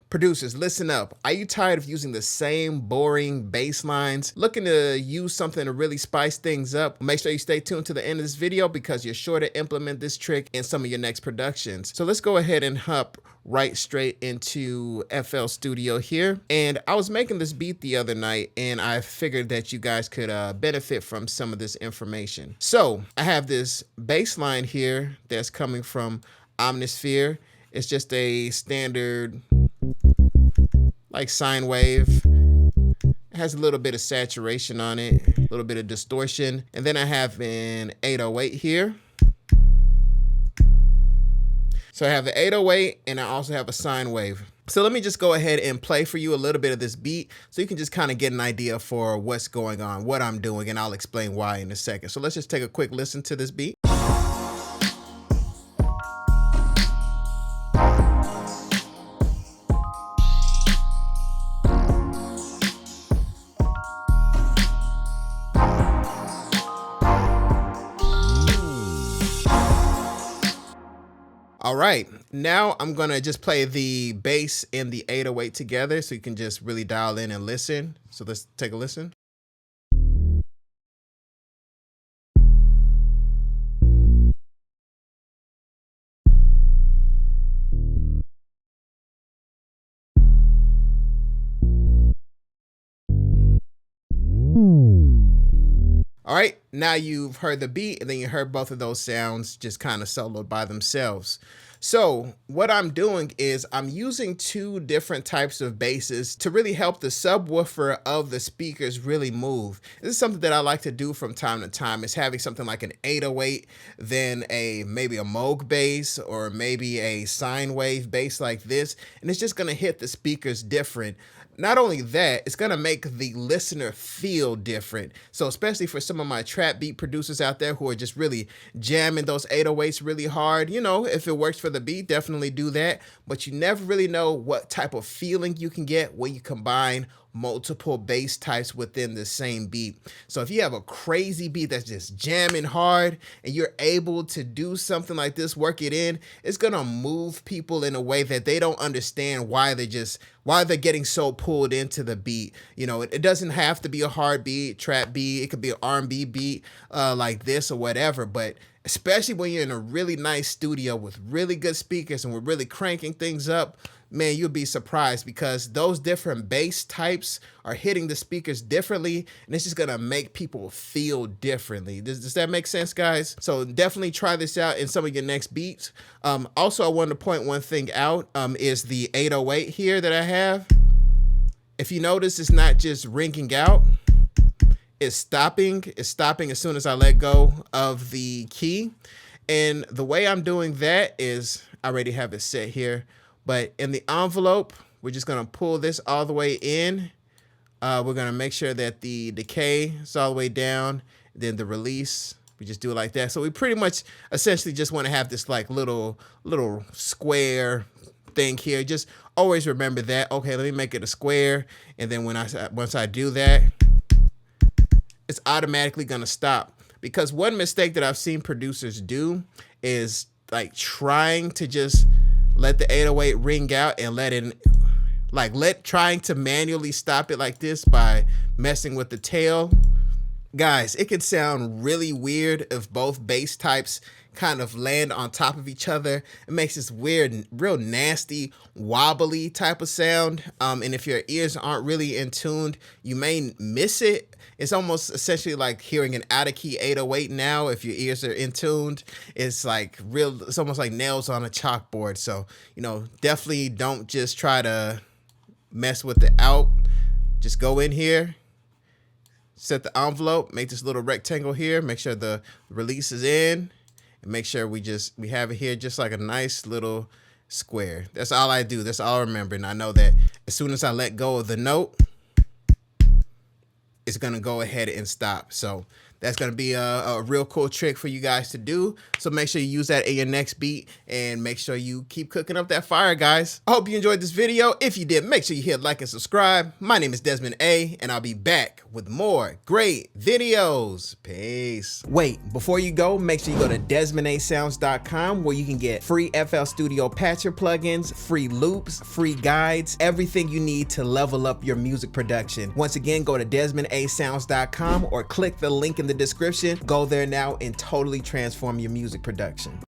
Producers, listen up. Are you tired of using the same boring bass lines? Looking to use something to really spice things up? Make sure you stay tuned to the end of this video because you're sure to implement this trick in some of your next productions. So let's go ahead and hop right straight into FL Studio here. And I was making this beat the other night and I figured that you guys could benefit from some of this information. So I have this bass line here that's coming from Omnisphere. It's just a standard like sine wave. It has a little bit of saturation on it, a little bit of distortion. And then I have an 808 here. So I have the 808 and I also have a sine wave. So let me just go ahead and play for you a little bit of this beat so you can just kind of get an idea for what's going on, what I'm doing, and I'll explain why in a second. So let's just take a quick listen to this beat. All right, now I'm gonna just play the bass and the 808 together so you can just really dial in and listen. So let's take a listen. All right, now you've heard the beat and then you heard both of those sounds just kind of soloed by themselves. So what I'm doing is I'm using two different types of basses to really help the subwoofer of the speakers really move. This is something that I like to do from time to time, is having something like an 808, then maybe a Moog bass or maybe a sine wave bass like this, and it's just gonna hit the speakers different. Not only that, it's gonna make the listener feel different. So especially for some of my trap beat producers out there who are just really jamming those 808s really hard, you know, if it works for the beat, definitely do that. But you never really know what type of feeling you can get when you combine multiple bass types within the same beat. So if you have a crazy beat that's just jamming hard and you're able to do something like this, work it in, it's gonna move people in a way that they don't understand why they're getting so pulled into the beat. You know, it doesn't have to be a hard beat, trap beat, it could be an R&B beat like this or whatever, but especially when you're in a really nice studio with really good speakers and we're really cranking things up, man, you'll be surprised because those different bass types are hitting the speakers differently, and it's just gonna make people feel differently. Does that make sense, guys? So definitely try this out in some of your next beats. Also, I wanted to point one thing out, is the 808 here that I have. If you notice, it's not just ringing out, it's stopping. It's stopping as soon as I let go of the key. And the way I'm doing that is, I already have it set here, but in the envelope, we're just gonna pull this all the way in. We're gonna make sure that the decay is all the way down. Then the release, we just do it like that. So we pretty much essentially just wanna have this like little square thing here. Just always remember that. Okay, let me make it a square. And then once I do that, it's automatically gonna stop. Because one mistake that I've seen producers do is like trying to just let the 808 ring out and trying to manually stop it like this by messing with the tail. Guys, it can sound really weird if both bass types kind of land on top of each other. It makes this weird, real nasty, wobbly type of sound. And if your ears aren't really in tune, you may miss it. It's almost essentially like hearing an out of key 808 now. If your ears are in tuned, it's like it's almost like nails on a chalkboard. So, you know, definitely don't just try to mess with the out. Just go in here, set the envelope, make this little rectangle here, make sure the release is in, and make sure we have it here just like a nice little square. That's all I do. That's all I remember. And I know that as soon as I let go of the note, it's gonna go ahead and stop. So That's going to be a real cool trick for you guys to do. So make sure you use that in your next beat and make sure you keep cooking up that fire, guys. I hope you enjoyed this video. If you did, make sure you hit like and subscribe. My name is Desmond A, and I'll be back with more great videos. Peace. Wait, before you go, make sure you go to DesmondASounds.com where you can get free FL Studio Patcher plugins, free loops, free guides, everything you need to level up your music production. Once again, go to DesmondASounds.com or click the link in the description. Go there now and totally transform your music production.